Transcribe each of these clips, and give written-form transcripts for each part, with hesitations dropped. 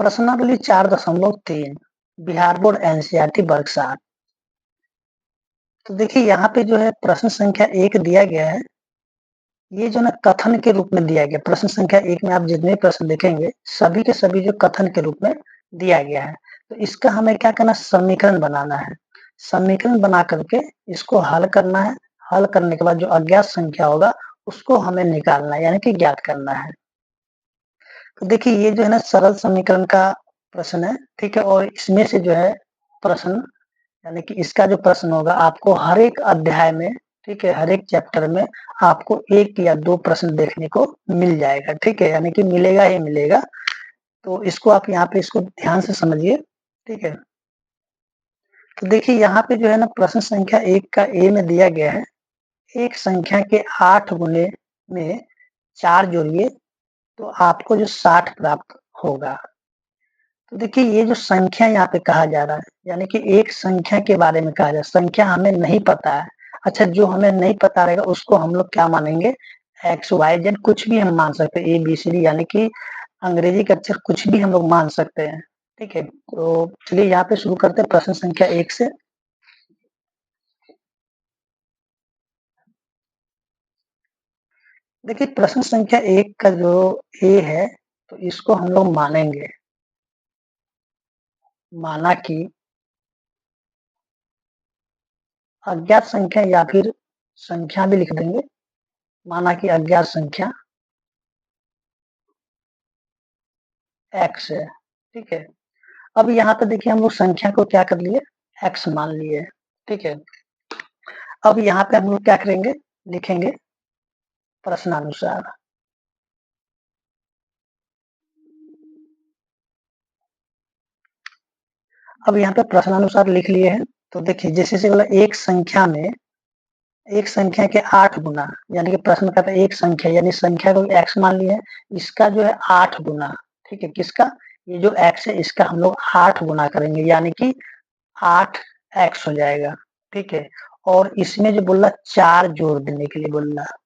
प्रश्नावली 4.3 Bihar board NCERT वर्ग 7। तो देखिए यहाँ पे जो है प्रश्न संख्या 1 दिया गया है। ये जो ना कथन के रूप में दिया गया। प्रश्न संख्या 1 में आप जितने प्रश्न देखेंगे सभी के सभी जो कथन के रूप में दिया गया है। तो इसका हमें क्या करना, समीकरण बनाना है। समीकरण बना करके इसको हल करना है। हल करने के बाद जो अज्ञात संख्या होगा उसको हमें निकालना है, यानी कि ज्ञात करना है। तो देखिए ये जो है ना सरल समीकरण का प्रश्न है, ठीक है। और इसमें से जो है प्रश्न, यानी कि इसका जो प्रश्न होगा आपको हर एक अध्याय में, ठीक है, हर एक चैप्टर में आपको 1 या 2 प्रश्न देखने को मिल जाएगा, ठीक है, यानी कि मिलेगा ही मिलेगा। तो इसको आप यहाँ पे इसको ध्यान से समझिए, ठीक है। तो देखिए यहाँ पे जो है ना प्रश्न संख्या 1 का ए में दिया गया है, एक संख्या के 8 गुने में 4 जोड़िए तो आपको जो 60 प्राप्त होगा। तो देखिए ये जो संख्या यहाँ पे कहा जा रहा है, यानी कि एक संख्या के बारे में कहा जा रहा है। संख्या हमें नहीं पता है। अच्छा, जो हमें नहीं पता रहेगा उसको हम लोग क्या मानेंगे, एक्स वाई जेड कुछ भी हम मान सकते हैं, ए बी सी डी, यानी कि अंग्रेजी के अक्षर कुछ भी हम लोग मान सकते हैं, ठीक है। तो चलिए यहाँ पे शुरू करते हैं प्रश्न संख्या 1 से। देखिए प्रश्न संख्या 1 का जो ए है, तो इसको हम लोग मानेंगे, माना कि अज्ञात संख्या, या फिर संख्या भी लिख देंगे, माना कि अज्ञात संख्या x है, ठीक है। अब यहाँ पे देखिए हम लोग संख्या को क्या कर लिए, x मान लिए, ठीक है। अब यहाँ पे हम लोग क्या करेंगे, लिखेंगे प्रश्नानुसार। अब यहाँ पे प्रश्नानुसार लिख लिए हैं। तो देखिए जैसे से बोला एक संख्या में, एक संख्या के 8 गुना, यानी कि प्रश्न कहता है एक संख्या, यानी संख्या को x मान लिए है, इसका जो है 8 गुना, ठीक है, किसका, ये जो x है इसका हम लोग 8 गुना करेंगे, यानी कि 8x हो जाएगा, ठीक है। और इसमें जो बोला 4 जोड़ देने के लिए बोल रहा,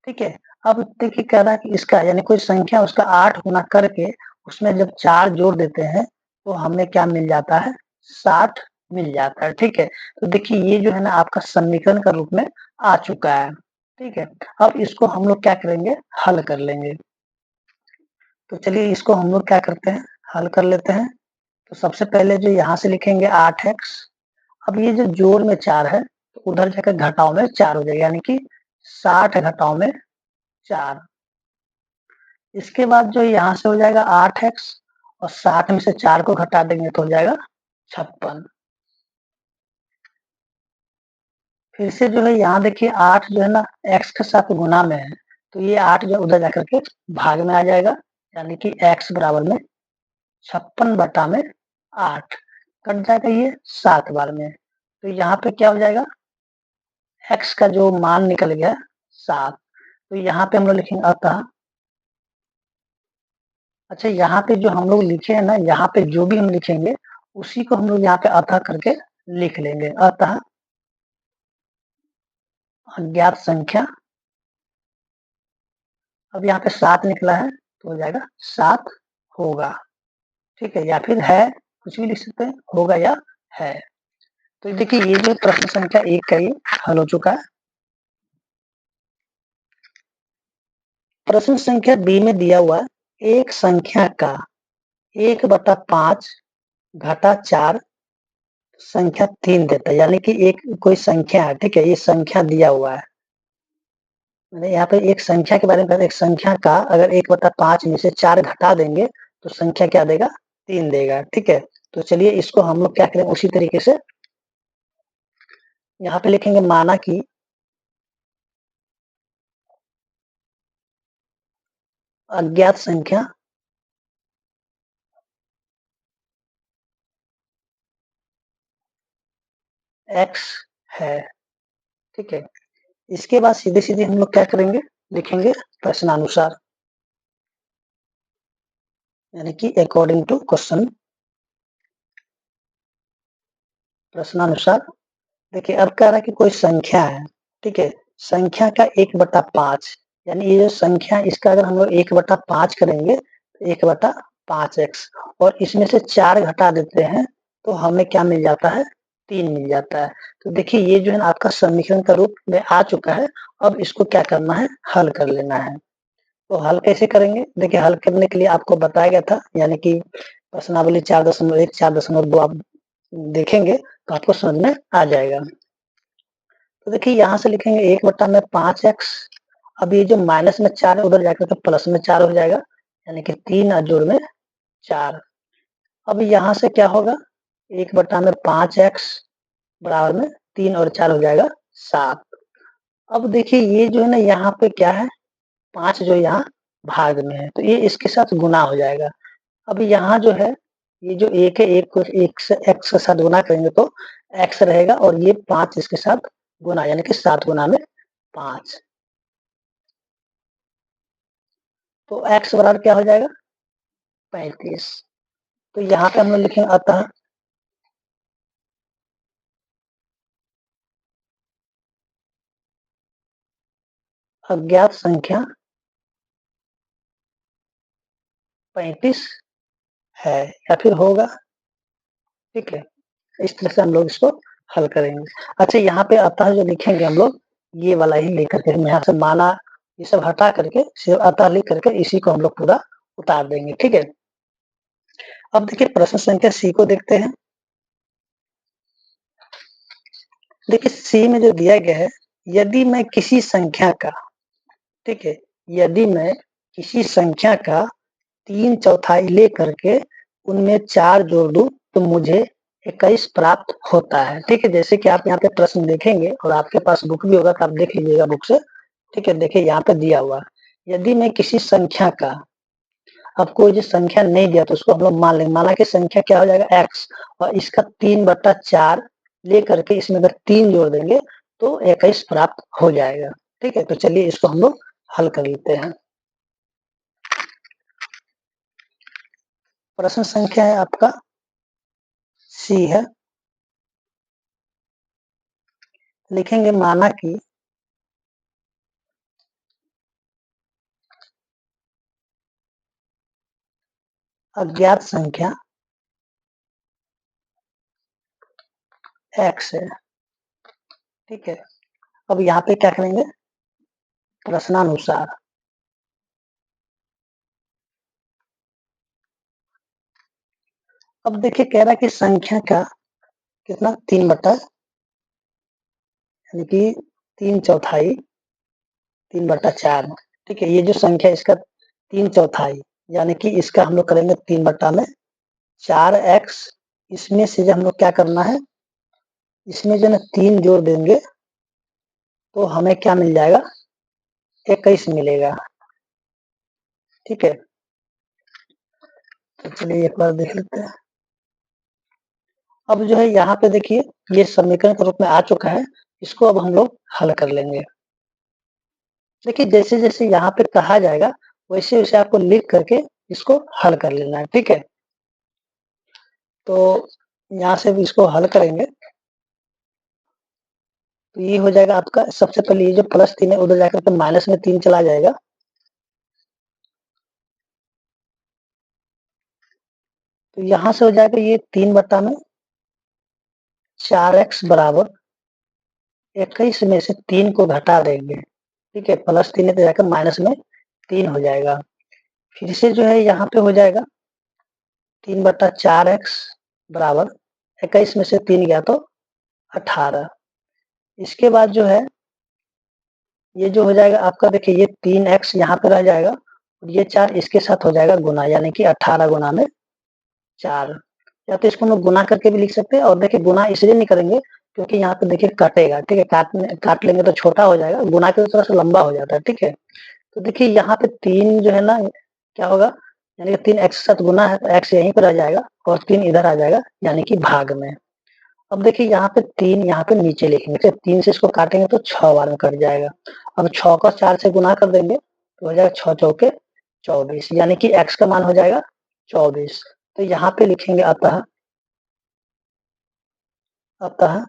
ठीक है। अब देखिए कह रहा है कि इसका, यानी कोई संख्या उसका 8 गुना करके उसमें जब 4 जोड़ देते हैं तो हमें क्या मिल जाता है, 60 मिल जाता है, ठीक है। तो देखिए ये जो है ना आपका समीकरण का रूप में आ चुका है, ठीक है। अब इसको हम लोग क्या करेंगे, हल कर लेंगे। तो चलिए इसको हम लोग क्या करते हैं, हल कर लेते हैं। तो सबसे पहले जो यहाँ से लिखेंगे 8x। अब ये जो जोड़ में 4 है तो उधर जाकर घटाव में 4 हो जाएगा, यानी कि 60 घटाव में 4। इसके बाद जो यहाँ से हो जाएगा 8x, और 60 में से 4 को घटा देंगे तो हो जाएगा 56। फिर से जो है यहाँ देखिए 8 जो है ना x के साथ गुना में है, तो ये 8 जो उधर जाकर के भाग में आ जाएगा, यानी कि x बराबर में 56 बटा में 8 कट जाएगा ये 7 बार में। तो यहाँ पे क्या हो जाएगा, x का जो मान निकल गया 7। तो यहाँ पे हम लोग लिखेंगे अतः, अच्छा यहाँ पे जो हम लोग लिखे हैं ना, यहाँ पे जो भी हम लिखेंगे उसी को हम लोग यहाँ पे अतः करके लिख लेंगे। अतः अज्ञात संख्या, अब यहाँ पे 7 निकला है तो हो जाएगा 7 होगा, ठीक है, या फिर है, कुछ भी लिख सकते हैं, होगा या है। तो देखिए ये जो प्रश्न संख्या 1 का ये हल हो चुका है। प्रश्न संख्या बी में दिया हुआ एक संख्या का 1/5 घटा 4 संख्या 3 देता है, यानी कि एक कोई संख्या है, ठीक है, ये संख्या दिया हुआ है। मैंने यहाँ पे एक संख्या के बारे में एक संख्या का अगर 1/5 में से 4 घटा देंगे तो संख्या क्या देगा, 3 देगा, ठीक है। तो चलिए इसको हम लोग क्या करें, उसी तरीके से यहाँ पे लिखेंगे, माना कि अज्ञात संख्या x है, ठीक है। इसके बाद सीधे सीधे हम लोग क्या करेंगे, लिखेंगे प्रश्नानुसार, यानी कि अकॉर्डिंग टू क्वेश्चन। प्रश्नानुसार देखिए अब कह रहा है कि कोई संख्या है, ठीक है, संख्या का 1/5, यानी ये जो संख्या इसका अगर हम लोग 1/5 करेंगे तो 1/5 5x और इसमें से 4 घटा देते हैं तो हमें क्या मिल जाता है 3 मिल जाता है। तो देखिए ये जो है ना आपका समीकरण का रूप में आ चुका है। अब इसको क्या करना है हल कर लेना है। तो हल कैसे करेंगे? देखिए हल करने के लिए आपको बताया गया था यानी कि प्रश्नावली 4.1 4.2 आप देखेंगे तो आपको समझ में आ जाएगा। तो देखिए यहाँ से लिखेंगे 1 बटा में 5x। अब ये जो माइनस में 4 है उधर जाकर के प्लस में 4 हो जाएगा यानी कि 3 और जोड़ में 4। अब यहाँ से क्या होगा 1 बटा में 5x बराबर में 3 और 4 हो जाएगा 7। अब देखिए ये जो है ना यहाँ पे क्या है 5 जो यहाँ भाग में है तो ये इसके साथ गुना हो जाएगा। अब यहाँ जो है ये जो 1 है 1 को 1 से x के साथ गुना करेंगे तो x रहेगा और ये 5 इसके साथ गुना यानी कि 7 गुना में 5। तो x बराबर क्या हो जाएगा 35। तो यहाँ पे हम लोग लिखेंगे अतः अज्ञात संख्या 35 है या फिर होगा। ठीक है इस तरह से हम लोग इसको हल करेंगे। अच्छा यहाँ पे अतः जो लिखेंगे हम लोग ये वाला ही लेकर के हम यहाँ से माना ये सब हटा करके सिर्फ अतः लिख करके इसी को हम लोग पूरा उतार देंगे। ठीक है अब देखिए प्रश्न संख्या सी को देखते हैं। देखिए सी में जो दिया गया है यदि मैं किसी संख्या का ठीक है यदि मैं किसी संख्या का 3/4 ले करके उनमें 4 जोड़ दूं तो मुझे 21 प्राप्त होता है। ठीक है जैसे कि आप यहाँ पे प्रश्न देखेंगे और आपके पास बुक भी होगा तो आप देख लीजिएगा बुक से। ठीक है देखिए यहाँ पे दिया हुआ यदि मैं किसी संख्या का अब कोई जो संख्या नहीं दिया तो उसको हम लोग मान लेंगे। माना कि संख्या क्या हो जाएगा x और इसका 3/4 ले करके इसमें अगर 3 जोड़ देंगे तो 21 प्राप्त हो जाएगा। ठीक है तो चलिए इसको हम लोग हल कर लेते हैं। प्रश्न संख्या है आपका सी है। लिखेंगे माना कि अज्ञात संख्या x है। ठीक है अब यहाँ पे क्या करेंगे प्रश्नानुसार अब देखिए कह रहा है कि संख्या का कितना 3/4 यानी कि 3/4 3/4। ठीक है ये जो संख्या इसका 3/4 यानी कि इसका हम लोग करेंगे 3/4x। इसमें से जो हम लोग क्या करना है इसमें जो ना 3 जोड़ देंगे तो हमें क्या मिल जाएगा 21 मिलेगा। ठीक है तो चलिए एक बार देख लेते हैं। अब जो है यहाँ पे देखिए ये समीकरण के रूप में आ चुका है। इसको अब हम लोग हल कर लेंगे। देखिए जैसे जैसे यहाँ पे कहा जाएगा वैसे वैसे आपको लिख करके इसको हल कर लेना है। ठीक है तो यहाँ से भी इसको हल करेंगे तो ये हो जाएगा आपका सबसे पहले ये जो +3 है उधर जाकर के माइनस में 3 चला जाएगा। तो यहाँ से हो जाएगा ये 3/4x बराबर 21 में से 3 को घटा देंगे। ठीक है +3 है तो जाकर माइनस में 3 हो जाएगा। फिर से जो है यहाँ पे हो जाएगा 3/4x बराबर 21 में से 3 गया तो 18। इसके बाद जो है ये जो हो जाएगा आपका देखिए ये 3x यहाँ पे रह जाएगा और ये 4 इसके साथ हो जाएगा गुना यानी कि 18 गुना में 4। या तो इसको हम लोग गुना करके भी लिख सकते हैं और देखिए गुना इसलिए नहीं करेंगे क्योंकि यहाँ पे देखिए कटेगा। ठीक है काट लेंगे तो छोटा हो जाएगा गुना के थोड़ा सा लंबा हो जाता है। ठीक है तो देखिए यहाँ पे 3 जो है ना क्या होगा यानी कि 3x के साथ गुना है तो x यहीं पर रह जाएगा और 3 इधर आ जाएगा यानी कि भाग में। अब देखिए यहाँ पे 3 यहाँ पे नीचे लिखेंगे। ठीक 3 से इसको काटेंगे तो 6 बार में कट जाएगा। अब 6 को 4 से गुना कर देंगे तो हो जाएगा 6 चौके 24 यानी कि x का मान हो जाएगा 24। तो यहाँ पे लिखेंगे अतः अतः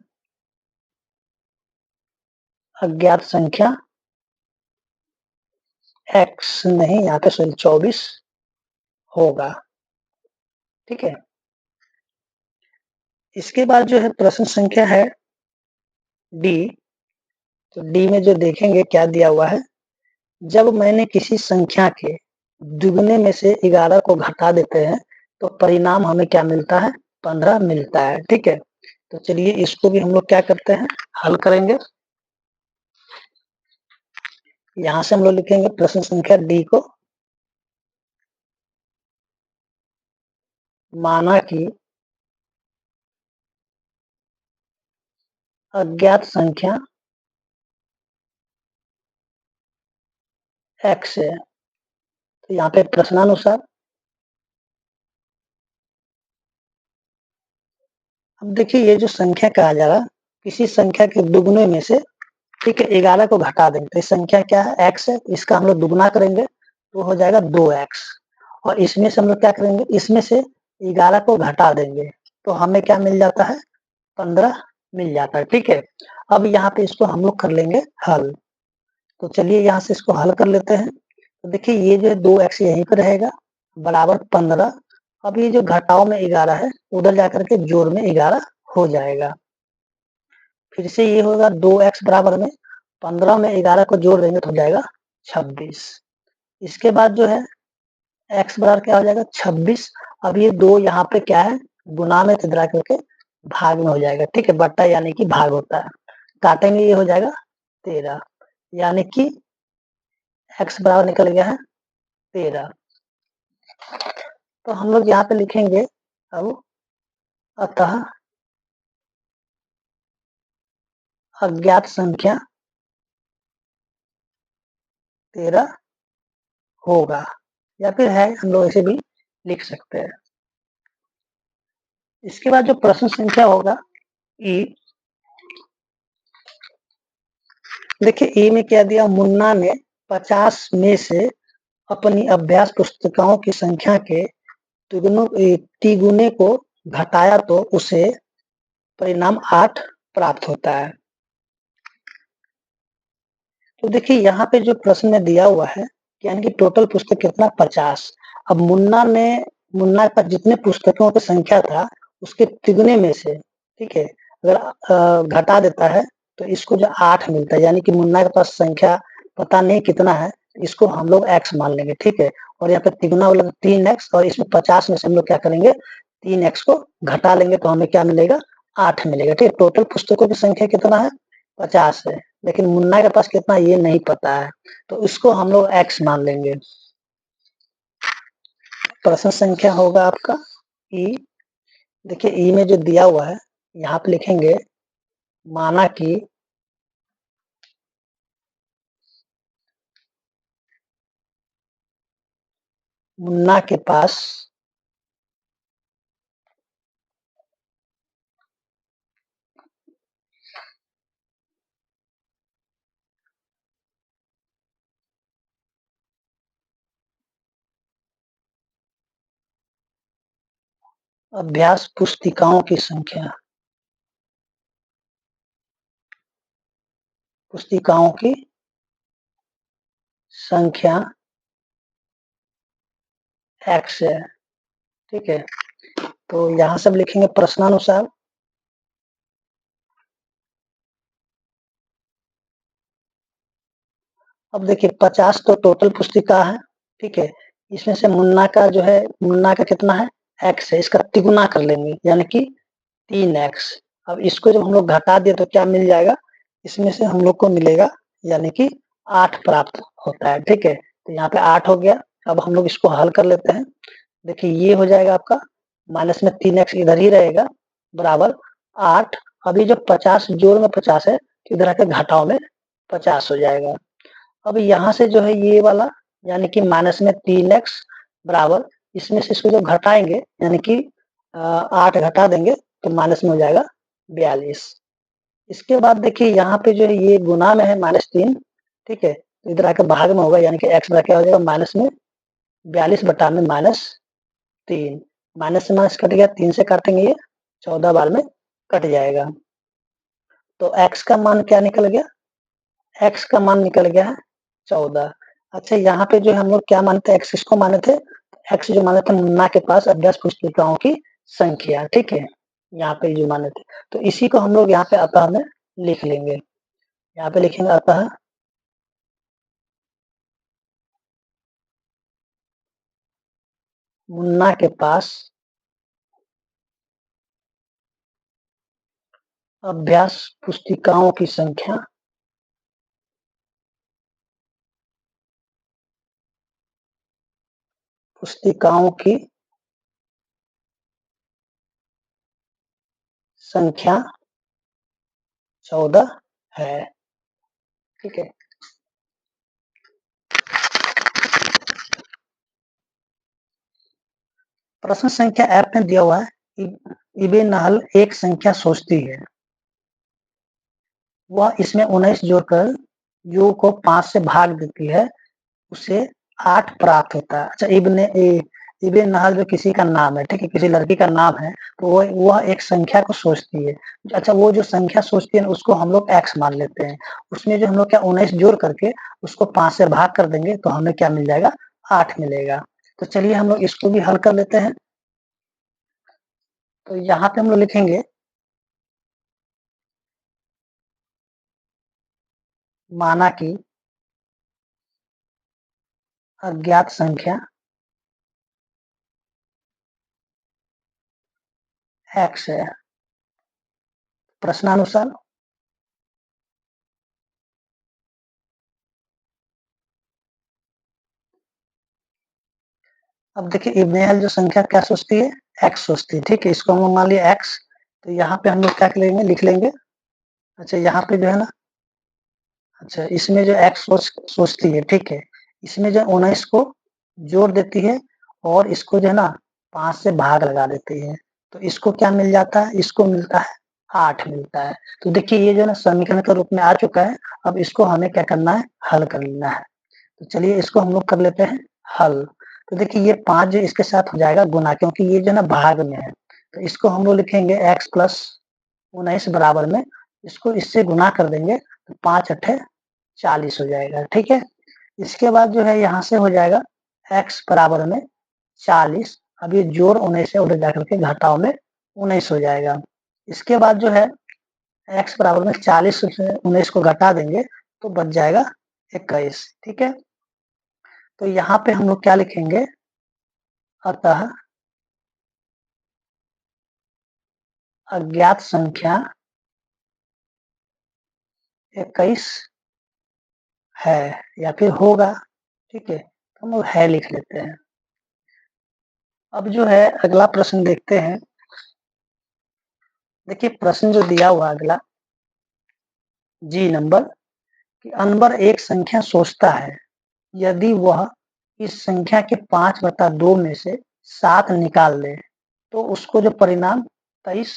अज्ञात संख्या x नहीं यहाँ पे सॉरी 24 होगा। ठीक है। इसके बाद जो है प्रश्न संख्या है डी। तो डी में जो देखेंगे क्या दिया हुआ है, जब मैंने किसी संख्या के दुगने में से 11 को घटा देते हैं तो परिणाम हमें क्या मिलता है, 15 मिलता है। ठीक है, तो चलिए इसको भी हम लोग क्या करते हैं, हल करेंगे। यहां से हम लोग लिखेंगे प्रश्न संख्या डी को, माना कि अज्ञात संख्या x है। तो यहाँ पे प्रश्नानुसार अब देखिए ये जो संख्या कहा जा रहा, किसी संख्या के दुगने में से, ठीक है, 11 को घटा देंगे तो संख्या क्या है, x है, इसका हम लोग दुगना करेंगे तो हो जाएगा 2x। और इसमें से हम लोग क्या करेंगे, इसमें से 11 को घटा देंगे तो हमें क्या मिल जाता है, 15 मिल जाता है। ठीक है, अब यहाँ पे इसको हम लोग कर लेंगे हल। तो चलिए यहाँ से इसको हल कर लेते हैं। तो देखिए ये जो है 2x यहीं पर रहेगा बराबर 15। अब ये जो घटाव में 11 है उधर जाकर के जोड़ में 11 हो जाएगा। फिर से ये होगा 2x बराबर में 15 में 11 को जोड़ देंगे तो हो जाएगा 26। इसके बाद जो है x बराबर क्या हो जाएगा 26। अब ये 2 यहाँ पे क्या है, गुना में तिद्रा करके भाग में हो जाएगा। ठीक है, बट्टा यानी कि भाग होता है, काटेंगे ये हो जाएगा 13, यानी कि x बराबर निकल गया है 13। तो हम लोग यहाँ पे लिखेंगे अब, अतः अज्ञात संख्या 13 होगा, या फिर है, हम लोग ऐसे भी लिख सकते हैं। इसके बाद जो प्रश्न संख्या होगा ई, देखिए ई में क्या दिया, मुन्ना ने 50 में से अपनी अभ्यास पुस्तिकाओं की संख्या के तिगुने को घटाया तो उसे परिणाम 8 प्राप्त होता है। तो देखिए यहाँ पे जो प्रश्न में दिया हुआ है, यानी कि टोटल पुस्तक कितना, 50। अब मुन्ना का जितने पुस्तकों की संख्या था उसके तिगुने में से, ठीक है, अगर घटा देता है तो इसको जो 8 मिलता है, यानी कि मुन्ना के पास संख्या पता नहीं कितना है, इसको हम लोग x मान लेंगे। ठीक है, और यहाँ पे तिगुना वाला 3x, और इसमें 50 में से हम लोग क्या करेंगे, 3x को घटा लेंगे तो हमें क्या मिलेगा, 8 मिलेगा। ठीक है, टोटल पुस्तकों की संख्या कितना है, 50 है, लेकिन मुन्ना के पास कितना ये नहीं पता है, तो इसको हम लोग x मान लेंगे। प्रश्न संख्या होगा आपका ई। देखिए ई में जो दिया हुआ है यहाँ पे लिखेंगे, माना कि मुन्ना के पास अभ्यास पुस्तिकाओं की संख्या, पुस्तिकाओं की संख्या x है। ठीक है, तो यहाँ सब लिखेंगे प्रश्नानुसार। अब देखिए 50 तो टोटल पुस्तिका है, ठीक है, इसमें से मुन्ना का जो है, मुन्ना का कितना है, x है, इसका तिगुना कर लेंगे यानी कि 3x। अब इसको जब हम लोग घटा दिए तो क्या मिल जाएगा, इसमें से हम लोग को मिलेगा यानी कि 8 प्राप्त होता है। ठीक है, तो यहाँ पे 8 हो गया। अब हम लोग इसको हल कर लेते हैं। देखिए ये हो जाएगा आपका, माइनस में 3x इधर ही रहेगा बराबर 8। अभी जो 50 जोड़ में 50 है तो इधर आकर घटाव में 50 हो जाएगा। अब यहाँ से जो है ये वाला, यानी कि माइनस में 3x बराबर, इसमें से इसको जब घटाएंगे यानी कि 8 घटा देंगे तो माइनस में हो जाएगा 42। इसके बाद देखिए यहाँ पे जो है ये गुना में है -3, ठीक है, तो इधर आकर भाग में होगा, यानी कि x बराबर क्या हो जाएगा, माइनस में 42 बटा में -3। माइनस से माइनस कट गया, 3 से काटेंगे ये 14 बार में कट जाएगा। तो x का मान क्या निकल गया, x का मान निकल गया है 14। अच्छा यहाँ पे जो हम लोग क्या मानते हैं, x किसको माने थे, एक्स जो माने थे मुन्ना के पास अभ्यास पुस्तिकाओं की संख्या, ठीक है, यहाँ पे जो माने थे, तो इसी को हम लोग यहाँ पे अतः में लिख लेंगे। यहाँ पे लिखेंगे अतः मुन्ना के पास अभ्यास पुस्तिकाओं की संख्या पुस्तिकाओं की संख्या 14 है, ठीक है। प्रश्न संख्या ऐप में दिया हुआ है इबे नहल एक संख्या सोचती है, वह इसमें 19 जोड़कर यू को 5 से भाग देती है, उसे 8 प्राप्त होता है। अच्छा, इब्न नहल जो किसी का नाम है, ठीक है, किसी लड़की का नाम है, तो वह एक संख्या को सोचती है। अच्छा, वो जो संख्या सोचती है ना, उसको हम लोग x मान लेते हैं। उसमें जो हम लोग क्या 19 जोड़ करके उसको 5 से भाग कर देंगे तो हमें क्या मिल जाएगा, 8 मिलेगा। तो चलिए हम लोग इसको भी हल कर लेते हैं। तो यहाँ पे हम लोग लिखेंगे माना कि अज्ञात संख्या x है, प्रश्नानुसार अब देखिए इब्न जो संख्या क्या सोचती है, x सोचती है, ठीक है, इसको हम लोग मान लिया x। तो यहाँ पे हम लोग क्या करेंगे, लिख लेंगे। अच्छा, यहाँ पे जो है ना, अच्छा इसमें जो x सोचती है, ठीक है, इसमें जो 19 को जोड़ देती है और इसको जो है ना 5 से भाग लगा देती है, तो इसको क्या मिल जाता है, इसको मिलता है 8 मिलता है। तो देखिए ये जो है ना समीकरण के रूप में आ चुका है। अब इसको हमें क्या करना है, हल कर लेना है। तो चलिए इसको हम लोग कर लेते हैं हल। तो देखिए ये 5 जो इसके साथ हो जाएगा गुना, क्योंकि ये जो है ना भाग में है, तो इसको हम लोग लिखेंगे x प्लस 19 बराबर में इसको इससे गुना कर देंगे तो 5 अट्ठे 40 हो जाएगा, ठीक है। इसके बाद जो है यहाँ से हो जाएगा x बराबर में 40। अब ये जोड़ 19 से उधर जाकर के घटाव में 19 हो जाएगा। इसके बाद जो है x बराबर में 40 से 19 को घटा देंगे तो बच जाएगा 21, ठीक है। तो यहाँ पे हम लोग क्या लिखेंगे, अतः अज्ञात संख्या 21 है या फिर होगा, ठीक है, तो हम लोग है लिख लेते हैं। अब जो है अगला प्रश्न देखते हैं। देखिए प्रश्न जो दिया हुआ अगला जी नंबर कि अनवर एक संख्या सोचता है, यदि वह इस संख्या के 5/2 में से 7 निकाल ले तो उसको जो परिणाम 23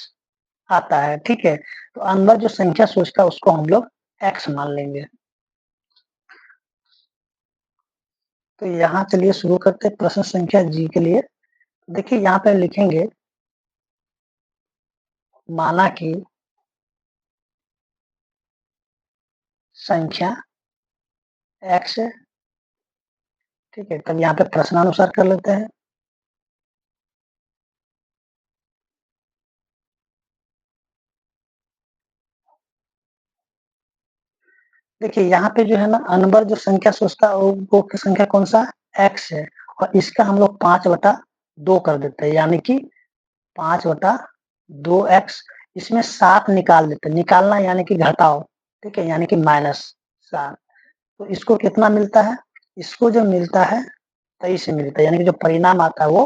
आता है, ठीक है। तो अनवर जो संख्या सोचता है उसको हम लोग x मान लेंगे। तो यहाँ चलिए शुरू करते हैं प्रश्न संख्या जी के लिए। देखिए यहाँ पे लिखेंगे माना कि संख्या x है, ठीक है। तब यहाँ पे प्रश्नानुसार कर लेते हैं। देखिए यहाँ पे जो है ना अनवर जो संख्या सोचता है वो संख्या कौन सा x है, और इसका हम लोग 5/2 कर देते हैं, यानी कि 5/2x। इसमें 7 निकाल देते हैं, निकालना यानी कि घटाओ, ठीक है, यानी कि -7। तो इसको कितना मिलता है, इसको जो मिलता है 23 मिलता है, यानी कि जो परिणाम आता है वो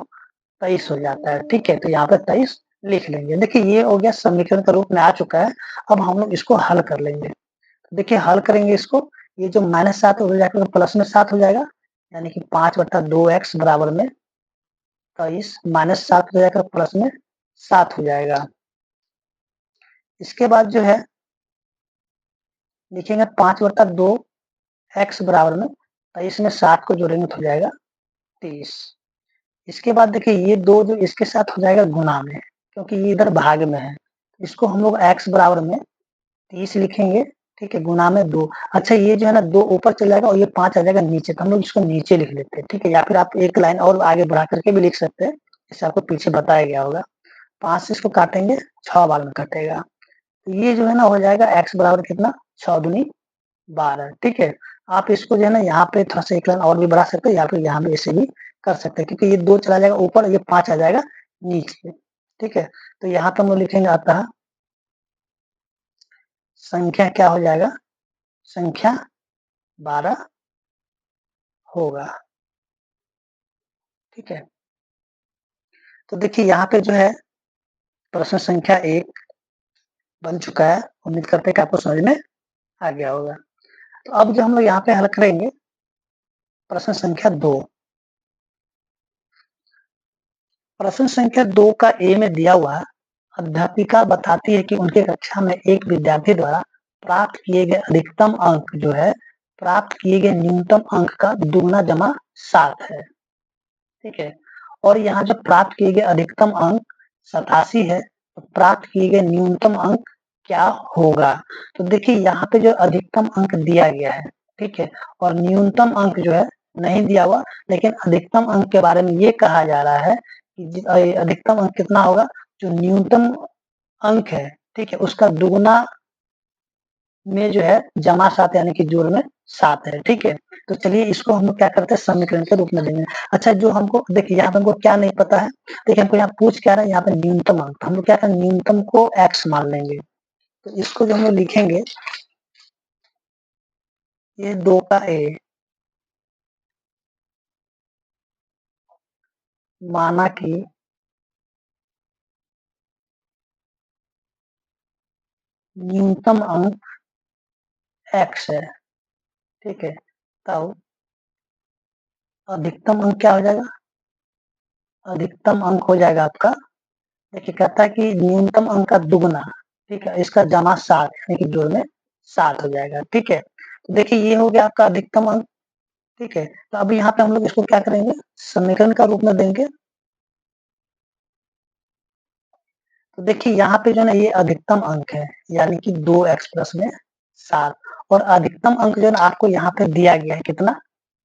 23 हो जाता है, ठीक है। तो यहाँ पे 23 लिख लेंगे। देखिए ये हो गया समीकरण के रूप में आ चुका है। अब हम लोग इसको हल कर लेंगे। देखिए हल करेंगे इसको, ये जो -7 हो जाएगा प्लस में 7 हो जाएगा, यानी कि 5/2x बराबर में 23 -7 हो जाएगा प्लस में 7 हो जाएगा। इसके बाद जो है लिखेंगे 5/2x बराबर में 23 में 7 को जोड़ेंगे तो हो जाएगा 30। इसके बाद देखिए ये दो जो इसके साथ हो जाएगा गुना में, क्योंकि ये इधर भाग में है। इसको हम लोग x बराबर में 30 लिखेंगे, ठीक है, गुना में 2। अच्छा ये जो है ना 2 ऊपर चला जाएगा और ये 5 आ जाएगा नीचे, तो हम लोग इसको नीचे लिख लेते हैं, ठीक है? या फिर आप एक लाइन और आगे बढ़ा करके भी लिख सकते हैं, जैसे आपको पीछे बताया गया होगा। 5 से इसको काटेंगे, 6 बार में कटेगा। तो ये जो है ना हो जाएगा x बराबर कितना, 6 दूनी 12, ठीक है? आप इसको जो है ना यहाँ पे थोड़ा-सा एक लाइन और भी बढ़ा सकते हैं या फिर यहाँ भी ऐसे भी कर सकते हैं, क्योंकि ये 2 चला जाएगा ऊपर, ये 5 आ जाएगा नीचे, ठीक है? तो यहाँ पे हम लोग लिखेंगे अतः संख्या क्या हो जाएगा, संख्या 12 होगा, ठीक है? तो देखिए यहाँ पे जो है प्रश्न संख्या 1 बन चुका है। उम्मीद करते हैं कि आपको समझ में आ गया होगा। तो अब जो हम लोग यहाँ पे हल करेंगे प्रश्न संख्या 2। प्रश्न संख्या 2 का ए में दिया हुआ है, अध्यापिका बताती है कि उनके कक्षा में एक विद्यार्थी द्वारा प्राप्त किए गए अधिकतम अंक जो है, प्राप्त किए गए न्यूनतम अंक का दुगना जमा 7 है, ठीक है? और यहाँ जो प्राप्त किए गए अधिकतम अंक 87 है, तो प्राप्त किए गए न्यूनतम अंक क्या होगा? तो देखिए यहाँ पे जो अधिकतम अंक दिया गया है, ठीक है? और न्यूनतम अंक जो है नहीं दिया हुआ, लेकिन अधिकतम अंक के बारे में ये कहा जा रहा है कि अधिकतम अंक कितना होगा, जो न्यूनतम अंक है, ठीक है? उसका दुगना में जो है जमा 7 यानी कि जोड़ में 7 है, ठीक है? तो चलिए इसको हम लोग क्या करते हैं, समीकरण के रूप में देंगे। अच्छा जो हमको देखिए यहाँ पे हमको क्या नहीं पता है, देखिए हमको यहाँ पूछ क्या रहा है, यहाँ पे न्यूनतम अंक, तो हम लोग क्या करें न्यूनतम को x मान लेंगे। तो इसको जो हम लोग लिखेंगे, ये 2 का a माना कि न्यूनतम अंक x है, ठीक है? तब अधिकतम अंक क्या हो जाएगा, अधिकतम अंक हो जाएगा आपका, देखिए कहता है कि न्यूनतम अंक का दुगना, ठीक है? इसका जमा 7 यानी कि जोड़ में 7 हो जाएगा, ठीक है? तो देखिए ये हो गया आपका अधिकतम अंक, ठीक है? तो अभी यहाँ पे हम लोग इसको क्या करेंगे, समीकरण का रूप में देंगे। तो देखिए यहाँ पे जो है ना ये अधिकतम अंक है, यानी कि 2x प्लस में 7, और अधिकतम अंक जो है ना आपको यहाँ पे दिया गया है कितना,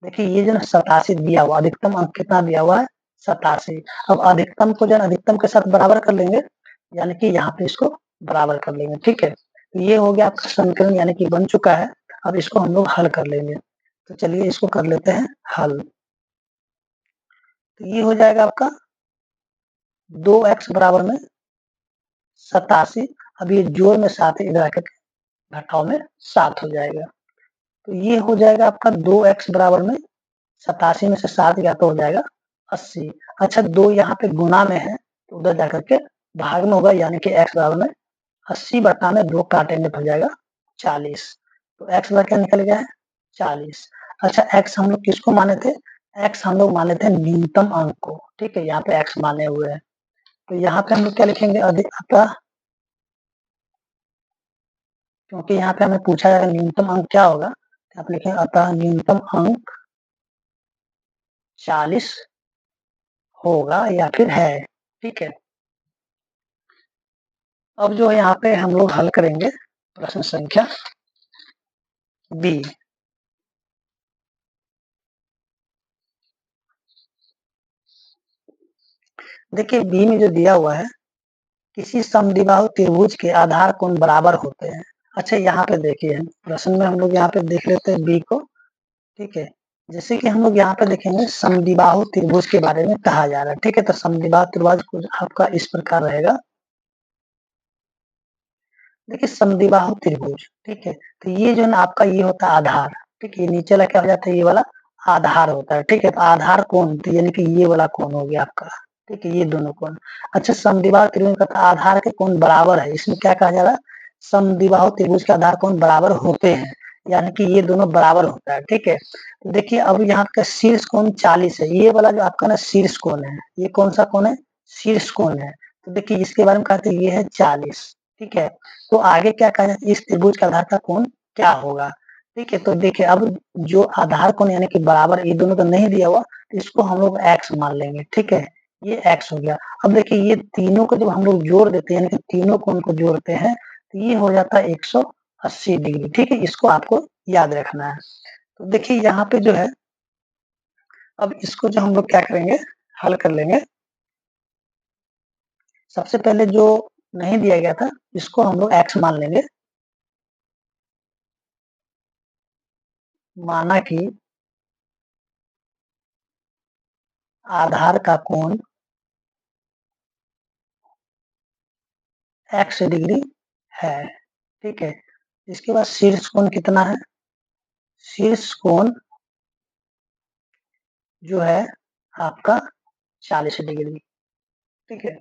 देखिए ये जो है 87 दिया हुआ, अधिकतम अंक कितना दिया हुआ है, 87। अब अधिकतम को जो है अधिकतम के साथ बराबर कर लेंगे, यानी कि यहाँ पे इसको बराबर कर लेंगे, ठीक है? तो ये हो गया आपका समीकरण, यानी कि बन चुका है। अब इसको हम लोग हल कर लेंगे। तो चलिए इसको कर लेते हैं हल। तो ये हो जाएगा आपका 2x बराबर में 87, अब ये जोड़ में 7 है, इधर आकर घटाव में 7 हो जाएगा। तो ये हो जाएगा आपका 2x बराबर में 87 में से 7 गया तो हो जाएगा 80। अच्छा 2 यहाँ पे गुना में है, तो उधर जाकर के भाग में होगा, यानी कि x बराबर में 80 बटा में 2 काटेंगे तो हो जाएगा 40। तो x बराबर क्या निकल गया है, 40। अच्छा x हम लोग किसको माने थे, x हम लोग माने थे न्यूनतम अंक को, ठीक है? यहाँ पे x माने हुए हैं। तो यहाँ पे हम लोग क्या लिखेंगे, अधिक अतः, क्योंकि यहाँ पे हमें पूछा जाएगा न्यूनतम अंक क्या होगा, तो आप लिखेंगे अतः न्यूनतम अंक 40 होगा या फिर है, ठीक है? अब जो है यहाँ पे हम लोग हल करेंगे प्रश्न संख्या बी। देखिए बी में जो दिया हुआ है, किसी समद्विबाहु त्रिभुज के आधार कोण बराबर होते हैं। अच्छा यहाँ पे देखिए प्रश्न में हम लोग यहाँ पे देख लेते हैं बी को, ठीक है? जैसे कि हम लोग यहाँ पे देखेंगे समद्विबाहु त्रिभुज के बारे में कहा जा रहा है, ठीक है? तो समद्विबाहु त्रिभुज कुछ आपका इस प्रकार रहेगा। देखिए समद्विबाहु त्रिभुज, ठीक है? तो ये जो है ना आपका ये होता है आधार, ठीक है? ये नीचे वाला क्या हो जाता है, ये वाला आधार होता है, ठीक है? तो आधार कोण, तो यानी कि ये वाला कोण हो गया आपका, ठीक है? ये दोनों कोण। अच्छा समद्विबाहु त्रिभुज का आधार के कोण बराबर है, इसमें क्या कहा जा रहा है, समद्विबाहु त्रिभुज के आधार कोण बराबर होते हैं, यानी कि ये दोनों बराबर होता है, ठीक है? तो देखिए अब यहाँ का शीर्ष कोण 40 है, ये वाला जो आपका ना शीर्ष कोण है, ये कौन सा कोण है, शीर्ष कोण है। तो देखिए इसके बारे में कहते हैं ये है 40, ठीक है? तो आगे क्या कहा जाता है, इस त्रिभुज का आधार का कोण क्या होगा, ठीक है? तो देखिए अब जो आधार कोण यानी कि बराबर, ये दोनों तो नहीं दिया हुआ, तो इसको हम लोग x मान लेंगे, ठीक है? ये x हो गया। अब देखिए ये तीनों को जब हम लोग जोड़ देते हैं, यानी कि तीनों कोण को जोड़ते हैं, तो ये हो जाता है 180, 80 डिग्री, ठीक है, इसको आपको याद रखना है। तो देखिए यहाँ पे जो है, अब इसको जो हम लोग क्या करेंगे, हल कर लेंगे। सबसे पहले जो नहीं दिया गया था, इसको हम लोग x मान लेंगे। माना कि आधार का कोण x डिग्री है, ठीक है। इसके बाद शीर्ष कोण कितना है, शीर्ष कोण जो है आपका 40 डिग्री, ठीक है।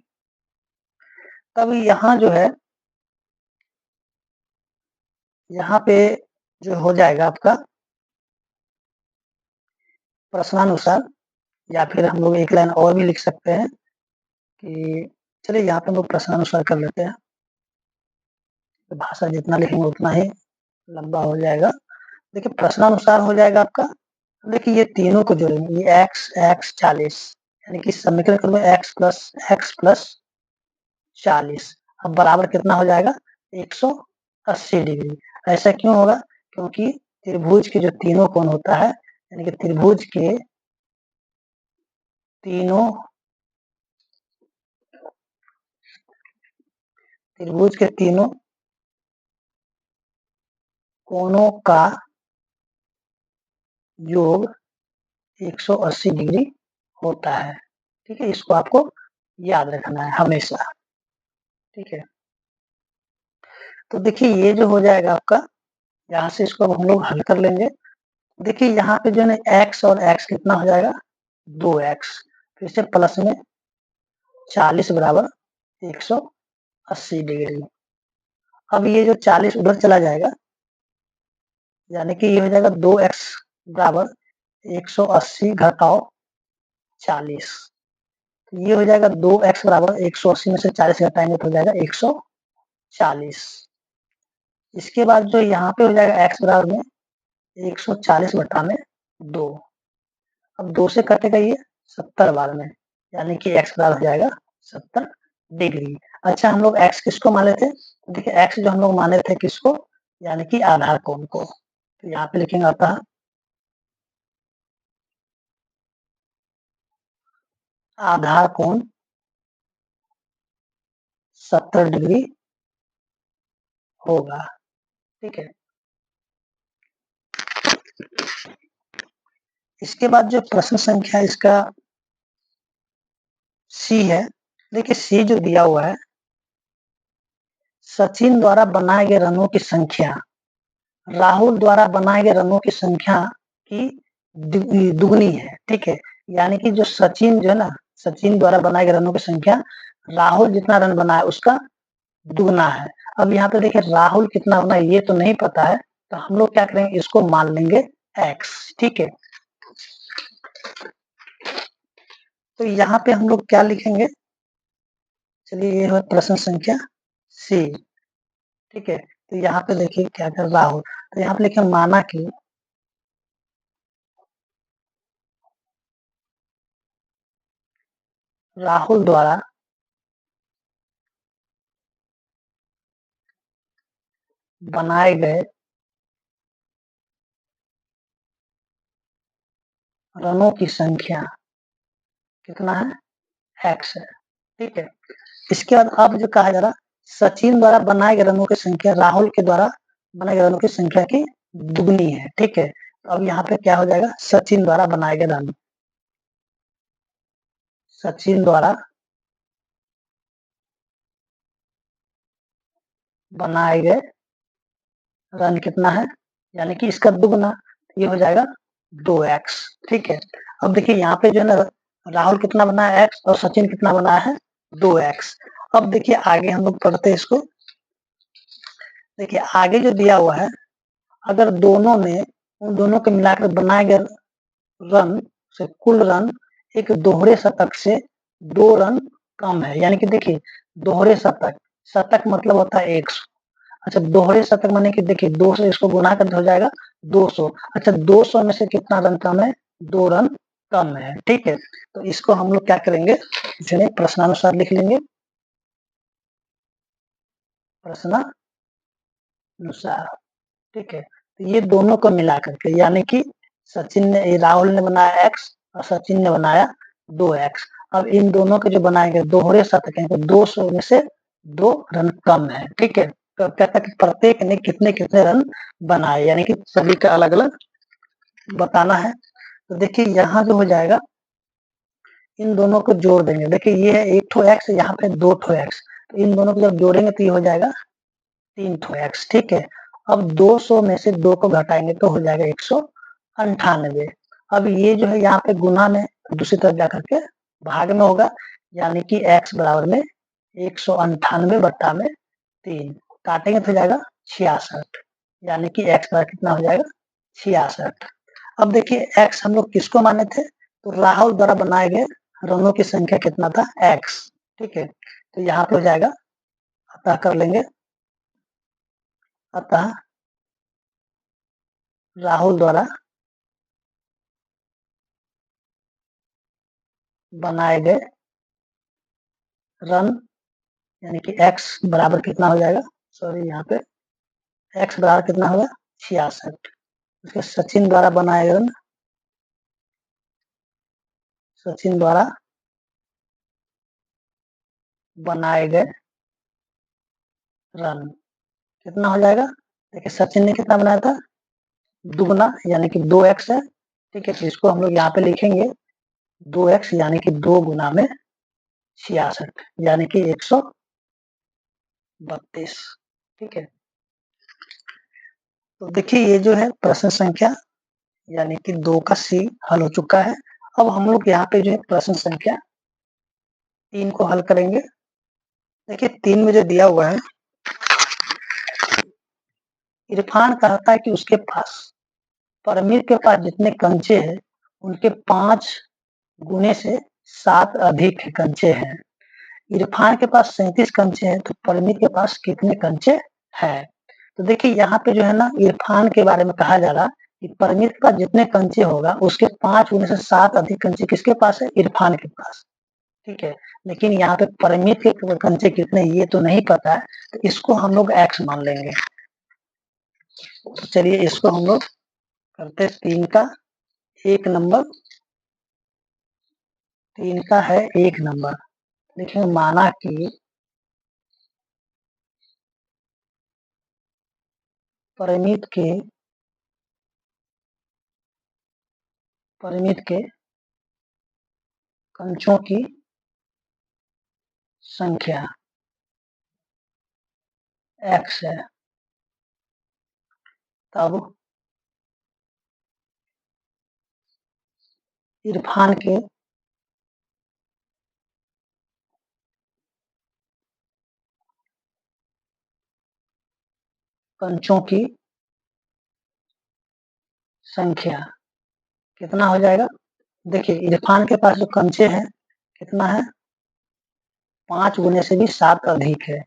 तब यहाँ जो है, यहाँ पे जो हो जाएगा आपका प्रश्नानुसार, या फिर हम लोग एक लाइन और भी लिख सकते हैं कि चलिए यहाँ पे हम लोग प्रश्नानुसार कर लेते हैं। तो भाषा जितना लिखेंगे उतना ही लंबा हो जाएगा। देखिए प्रश्नानुसार हो जाएगा आपका, देखिए ये तीनों को जोड़ेंगे, ये x 40, यानी कि समीकरण क्रम में x प्लस 40, अब बराबर कितना हो जाएगा, 180 डिग्री। ऐसा क्यों होगा, क्योंकि त्रिभुज के जो तीनों कोण होता है, यानी कि त्रिभुज के तीनों कोणों का योग 180 डिग्री होता है, ठीक है। इसको आपको याद रखना है हमेशा, ठीक है। तो देखिए ये जो हो जाएगा आपका, यहाँ से इसको हम लोग हल कर लेंगे। देखिए यहाँ पे जो है x और x कितना हो जाएगा, 2x, फिर से प्लस में 40 बराबर 180 डिग्री। अब ये जो 40 उधर चला जाएगा, यानी कि ये हो जाएगा 2x बराबर 180 घटाओ 40, तो ये हो जाएगा 2x बराबर 180 में से 40 घटाएंगे तो हो जाएगा 140। इसके बाद जो यहाँ पे हो जाएगा x बराबर में 140 बटा में 2, अब 2 से कटेगा ये 70 बार में, यानी कि x बराबर हो जाएगा 70 डिग्री। अच्छा हम लोग x किसको माने थे, देखिए x जो हम लोग माने थे किसको, यानी कि आधार कोण को। तो यहाँ पे लिखेंगे अतः आधार कोण 70 डिग्री होगा, ठीक है। इसके बाद जो प्रश्न संख्या इसका सी है, देखिए सी जो दिया हुआ है, सचिन द्वारा बनाए गए रनों की संख्या राहुल द्वारा बनाए गए रनों की संख्या की दुगनी है, ठीक है। यानी कि जो सचिन जो है ना, सचिन द्वारा बनाए गए रनों की संख्या राहुल जितना रन बनाया उसका दुगना है। अब यहाँ पे देखिए राहुल कितना बना ये तो नहीं पता है, तो हम लोग क्या करेंगे, इसको मान लेंगे x, ठीक है। तो यहाँ पे हम लोग क्या लिखेंगे, चलिए ये है प्रश्न संख्या सी, ठीक है। तो यहाँ पे देखिए क्या कर राहुल, तो यहाँ पे लिखे माना कि राहुल द्वारा बनाए गए रनों की संख्या कितना है, x है, ठीक है। इसके बाद अब जो कहा जा रहा, सचिन द्वारा बनाए गए रनों की संख्या राहुल के द्वारा बनाए गए रनों की संख्या की दुगनी है, ठीक है। तो अब यहाँ पे क्या हो जाएगा, सचिन द्वारा बनाए गए रन, सचिन द्वारा बनाए गए रन कितना है, यानी कि इसका दुगना, ये हो जाएगा 2x, ठीक है। अब देखिए यहाँ पे जो है ना, राहुल कितना बना है x और सचिन कितना बना है 2x। अब देखिए आगे हम लोग पढ़ते हैं इसको, देखिए आगे जो दिया हुआ है, अगर दोनों में उन दोनों के मिलाकर बनाए गए रन से कुल रन एक दोहरे शतक से 2 रन कम है, यानी कि देखिए दोहरे शतक, शतक मतलब होता है 100, अच्छा दोहरे शतक माने कि देखिए 2 से इसको गुना कर हो जाएगा 200, अच्छा 200 में से कितना रन कम है, 2 रन कम है, ठीक है। तो इसको हम लोग क्या करेंगे, चलिए प्रश्नानुसार लिख लेंगे, प्रश्न अनुसार, ठीक है। तो ये दोनों को मिला करके यानी कि राहुल ने बनाया x और सचिन ने बनाया 2x। अब इन दोनों के जो बनाएंगे दोहरे शतक हैं तो 200 में से 2 रन कम है, ठीक है। तो कहता है कि प्रत्येक ने कितने कितने रन बनाए, यानी कि सभी का अलग अलग बताना है। तो देखिए यहाँ जो हो जाएगा, इन दोनों को जोड़ देंगे। देखिए ये है एक ठो एक्स, यहाँ पे 2 ठो एक्स, तो इन दोनों को जब जोड़ेंगे तो ये हो जाएगा 3 ठो एक्स, ठीक है। अब 200 में से 2 को घटाएंगे तो हो जाएगा 198। अब ये जो है यहाँ पे गुना में दूसरी तरफ जाकर के भाग में होगा, यानी कि x बराबर में 198 बट्टा में 3 काटेंगे तो हो जाएगा 66, यानी कि x बराबर कितना हो जाएगा 66। अब देखिए x हम लोग किसको माने थे, तो राहुल द्वारा बनाए गए रनों की संख्या कितना था x, ठीक है। तो यहाँ पे हो जाएगा, अतः कर लेंगे, अतः राहुल द्वारा बनाए गए रन यानी कि x बराबर कितना हो जाएगा, सॉरी यहाँ पे x बराबर कितना होगा 66। उसके सचिन द्वारा बनाए रन, सचिन द्वारा बनाए गए रन कितना हो जाएगा। देखिए सचिन ने कितना बनाया था, दुगना यानी कि 2x है, ठीक है। तो इसको हम लोग यहाँ पे लिखेंगे 2x यानी कि 2 गुना में 66 यानी कि 132, ठीक है। तो देखिए ये जो है प्रश्न संख्या यानी कि 2 का सी हल हो चुका है। अब हम लोग यहाँ पे जो है प्रश्न संख्या 3 को हल करेंगे। देखिए 3 में जो दिया हुआ है, इरफान कहता है कि उसके पास परमीर के पास जितने कंचे हैं उनके 5 गुने से 7 अधिक कंचे हैं। इरफान के पास 37 कंचे हैं, तो परमीर के पास कितने कंचे हैं। तो देखिए यहाँ पे जो है ना, इरफान के बारे में कहा जा रहा कि परमीर के पास जितने कंचे होगा उसके 5 गुने से 7 अधिक कंचे किसके पास है, इरफान के पास, ठीक है। लेकिन यहाँ पे परमीर के कंचे कितने ये तो नहीं पता है, तो इसको हम लोग एक्स मान लेंगे। तो चलिए इसको हम लोग करते हैं 3 का 1 नंबर, 3 का है 1 नंबर। देखिए माना कि परिमित के कंचों की संख्या x है, तब इरफान के कंचों की संख्या कितना हो जाएगा। देखिए इरफान के पास जो कंचे हैं कितना है, 5 गुने से भी 7 अधिक है,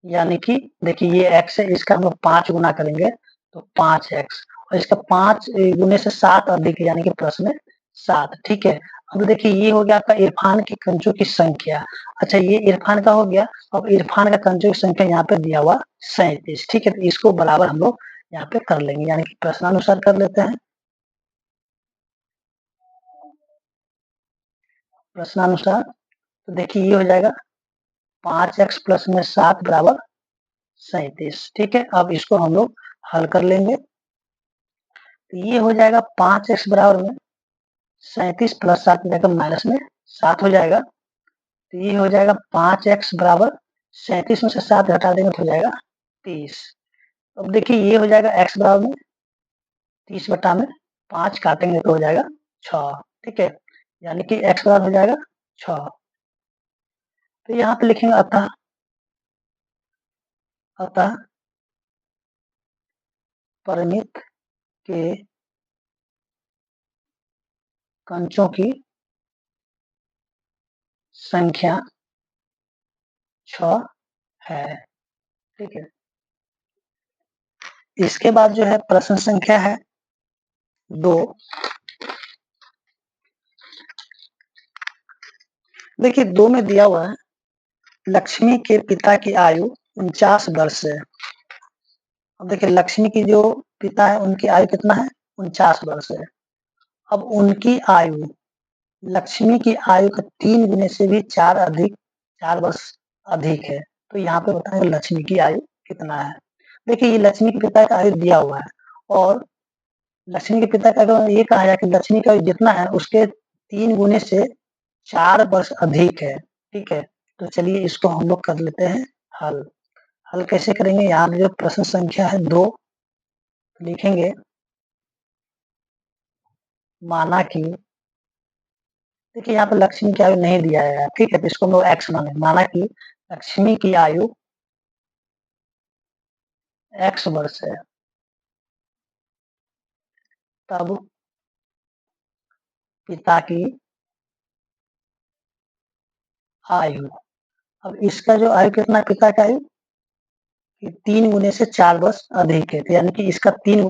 यानी कि देखिए ये x है, इसका हम लोग 5 गुना करेंगे तो 5x, और इसका 5 गुने से 7 अधिक है यानी कि प्लस में 7, ठीक है। अब देखिए ये हो गया आपका इरफान के कंचों की संख्या। अच्छा ये इरफान का हो गया। अब इरफान का कंचों की संख्या यहाँ पे दिया हुआ 37, ठीक है। तो इसको बराबर हम लोग यहाँ पे कर लेंगे, यानी कि प्रश्नानुसार कर लेते हैं। प्रश्नानुसार तो देखिए ये हो जाएगा 5x प्लस में 7 बराबर 37, ठीक है। अब इसको हम लोग हल कर लेंगे, तो ये हो जाएगा 5x बराबर में 37 प्लस 7 जाकर माइनस में 7 हो जाएगा। तो ये हो जाएगा 5x बराबर 37 में से 7 घटा देंगे तो हो जाएगा 30। अब देखिए ये हो जाएगा x बराबर में 30 बटा में 5 काटेंगे तो हो जाएगा 6, ठीक है। यानी कि x बराबर हो जाएगा 6। तो यहाँ पे लिखेंगे अतः, अतः परिमित के कंचों की संख्या 6 है, ठीक है। इसके बाद जो है प्रश्न संख्या है 2। देखिए 2 में दिया हुआ है लक्ष्मी के पिता की आयु 49 वर्ष है, अब देखिए लक्ष्मी की जो पिता है उनकी आयु कितना है, 49 वर्ष है। अब उनकी आयु लक्ष्मी की आयु का 3 गुने से भी 4 वर्ष अधिक है। तो यहाँ पे बताएंगे लक्ष्मी की आयु कितना है। देखिए ये लक्ष्मी के पिता का आयु दिया हुआ है और लक्ष्मी के पिता का अगर ये कहा जाए कि लक्ष्मी का आयु जितना है उसके 3 गुने से 4 वर्ष अधिक है। ठीक है, तो चलिए इसको हम लोग कर लेते हैं हल। हल कैसे करेंगे, यहाँ जो प्रश्न संख्या है 2 लिखेंगे। माना कि देखिए यहाँ पे लक्ष्मी की आयु नहीं दिया है, ठीक है, तो इसको हम लोग एक्स माने। माना कि लक्ष्मी की आयु एक्स वर्ष है, तब पिता की आयु, अब इसका जो आयु कितना है पिता का आयु, 3 गुने से 4 वर्ष अधिक है, तो यानी कि इसका 3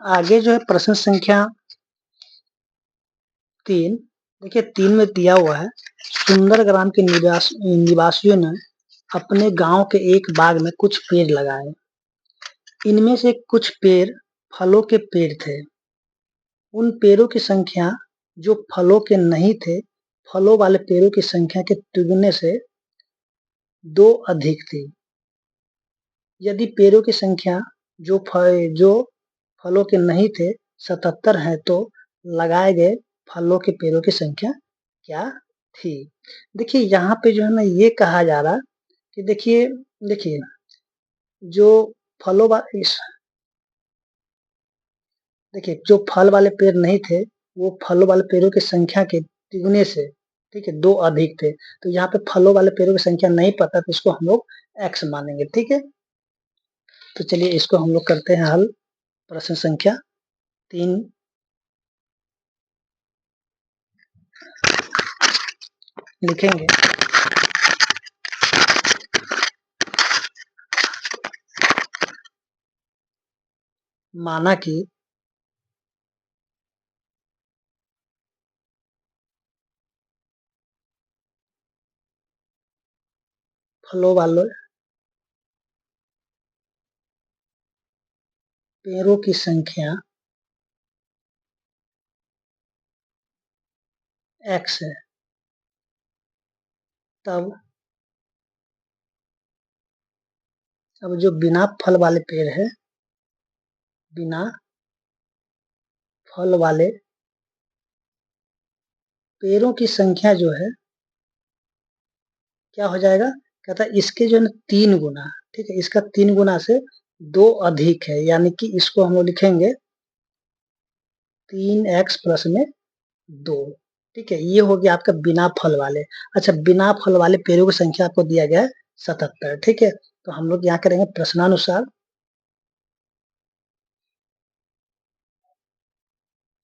आगे जो है प्रश्न संख्या 3, देखिए 3 में दिया हुआ है सुंदर ग्राम के निवासियों ने अपने गांव के एक बाग में कुछ पेड़ लगाए। इनमें से कुछ पेड़ फलों के पेड़ थे। उन पेड़ों की संख्या जो फलों के नहीं थे, फलों वाले पेड़ों की संख्या के दुगने से 2 अधिक थी। यदि पेड़ों की संख्या जो फलों के नहीं थे 77 है, तो लगाए गए फलों के पेड़ों की संख्या क्या थी। देखिए यहाँ पे जो है ना ये कहा जा रहा कि देखिए देखिए जो फलों देखिए जो फल वाले पेड़ नहीं थे वो फलों वाले पेड़ों की संख्या के तिगुने से, ठीक है, 2 अधिक थे। तो यहाँ पे फलों वाले पेड़ों की संख्या नहीं पता, तो इसको हम लोग एक्स मानेंगे। ठीक है, तो चलिए इसको हम लोग करते हैं हल। प्रश्न संख्या 3 लिखेंगे। माना कि फलों वाले पेड़ों की संख्या एक्स है, तब अब जो बिना फल वाले पेड़ है, बिना फल वाले पेड़ों की संख्या जो है क्या हो जाएगा, कहता है इसके जो है ना 3 गुना, ठीक है, इसका 3 गुना से 2 अधिक है, यानी कि इसको हम लोग लिखेंगे 3x प्लस में 2। ठीक है, ये हो गया आपका बिना फल वाले। अच्छा, बिना फल वाले पेड़ों की संख्या आपको दिया गया है 77। ठीक है, तो हम लोग यहाँ करेंगे प्रश्नानुसार।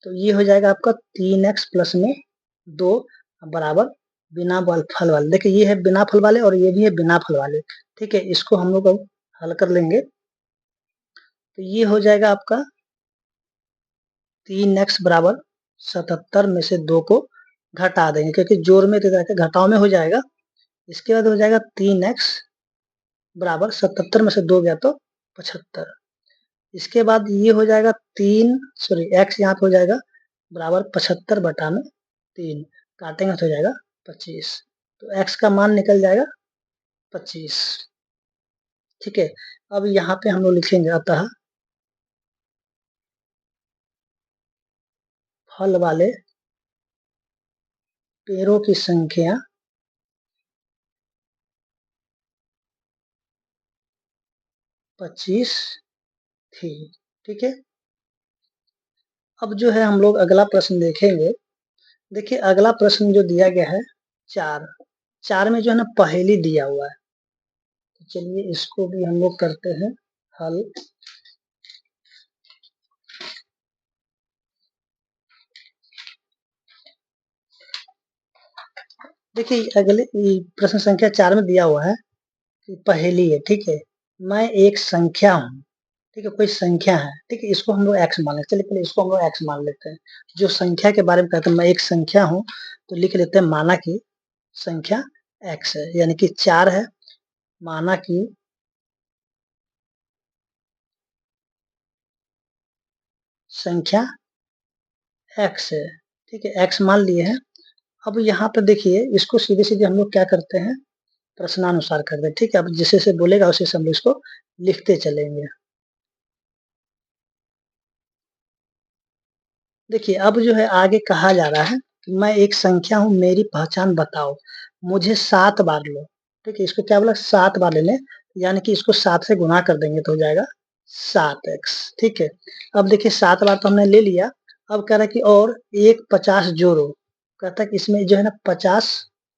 तो ये हो जाएगा आपका 3x प्लस में 2 बराबर बिना फल वाले। देखिए ये है बिना फल वाले और ये भी है बिना फल वाले। ठीक है, इसको हम लोग अब हल कर लेंगे। तो ये हो जाएगा आपका 3x बराबर 77 में से 2 को घटा देंगे, क्योंकि जोड़ में तो जाके घटाव में हो जाएगा। इसके बाद हो जाएगा 3x बराबर 77 में से 2 गया तो 75। इसके बाद ये हो जाएगा x यहाँ पे हो जाएगा बराबर 75 बटा में 3, काटेंगे तो हो जाएगा 25। तो x का मान निकल जाएगा 25। ठीक है, अब यहाँ पे हम लोग लिखेंगे अतः फल वाले पेड़ों की संख्या 25 थी। ठीक है, अब जो है हम लोग अगला प्रश्न देखेंगे। देखिए अगला प्रश्न जो दिया गया है 4 में जो है ना पहेली दिया हुआ है। तो चलिए इसको भी हम लोग करते हैं हल। देखिए अगले प्रश्न संख्या 4 में दिया हुआ है कि पहेली है। ठीक है, मैं एक संख्या हूँ। ठीक है, कोई संख्या है। ठीक है, इसको हम लोग x मान लेते हैं। चलिए पहले इसको हम लोग x मान लेते हैं। जो संख्या के बारे में कहते हैं मैं एक संख्या हूँ, तो लिख लेते हैं माना कि संख्या x है, यानी कि 4 है। माना कि संख्या x है। ठीक है, x मान लिए हैं। अब यहाँ पे देखिए इसको सीधे सीधे हम लोग क्या करते हैं, प्रश्नानुसार करते हैं। ठीक है, अब जैसे से बोलेगा उसे हम लोग इसको लिखते चलेंगे। देखिए अब जो है आगे कहा जा रहा है कि मैं एक संख्या हूँ, मेरी पहचान बताओ, मुझे 7 बार लो। ठीक है, इसको क्या बोला, 7 बार लेने, यानी कि इसको 7 से गुणा कर देंगे तो हो जाएगा 7x। ठीक है, अब देखिए 7 बार तो हमने ले लिया। अब कह रहा है कि और एक 50 जोड़ो। कहता है कि इसमें जो है ना 50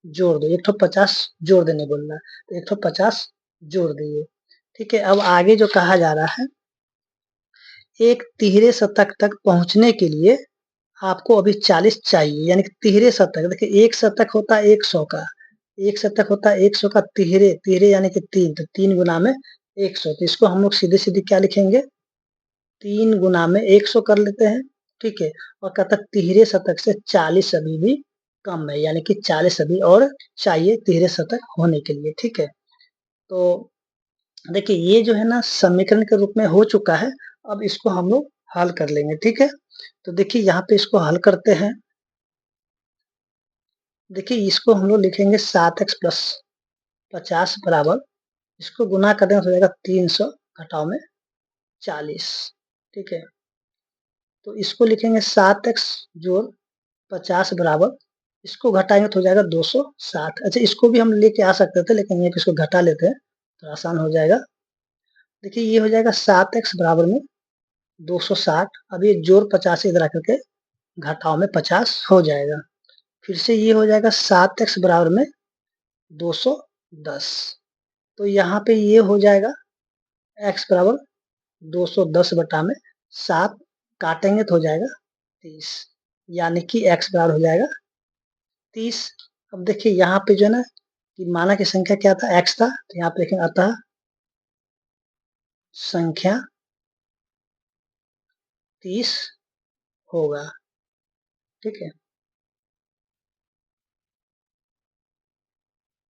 जोड़ दो, एक ठो 50 जोड़ देने बोल रहा है, तो एक ठो 50 जोड़ दिए। ठीक है, अब आगे जो कहा जा रहा है, एक तिहरे शतक तक पहुंचने के लिए आपको अभी 40 चाहिए, यानी कि तिहरे शतक। देखिए एक शतक होता है 100 का, एक शतक होता है 100 का, तिहरे तिहरे यानी कि 3, तो 3 गुना में 100। तो इसको हम लोग सीधे सीधे क्या लिखेंगे, 3 गुना में 100 कर लेते हैं। ठीक है, और कहता है तिहरे शतक से 40 अभी भी कम है, यानी कि 40 अभी और चाहिए तिहरे शतक होने के लिए। ठीक है, तो देखिए ये जो है ना समीकरण के रूप में हो चुका है। अब इसको हम लोग हल कर लेंगे। ठीक है, तो देखिए यहाँ पे इसको हल करते हैं। देखिए इसको हम लोग लिखेंगे 7x प्लस 50 बराबर, इसको गुना कर देंगे तो हो जाएगा 300 घटाव में 40। ठीक है, तो इसको लिखेंगे 7x जोड़ 50 बराबर, इसको घटाएंगे तो हो जाएगा 260। अच्छा इसको भी हम लेके आ सकते थे, लेकिन ये इसको घटा लेते हैं तो आसान हो जाएगा। देखिए ये हो जाएगा 7x बराबर में 260। अब ये जोड़ 50 इधर आकर के घटाव में 50 हो जाएगा। फिर से ये हो जाएगा 7x बराबर में 210। तो यहाँ पे ये हो जाएगा x बराबर 210 बटा में 7, काटेंगे तो हो जाएगा 30, यानी कि x बराबर हो जाएगा 30। अब देखिए यहाँ पे जो है ना कि माना की संख्या क्या था, x था, तो यहाँ पे देखेंगे अतः संख्या 30 होगा। ठीक है,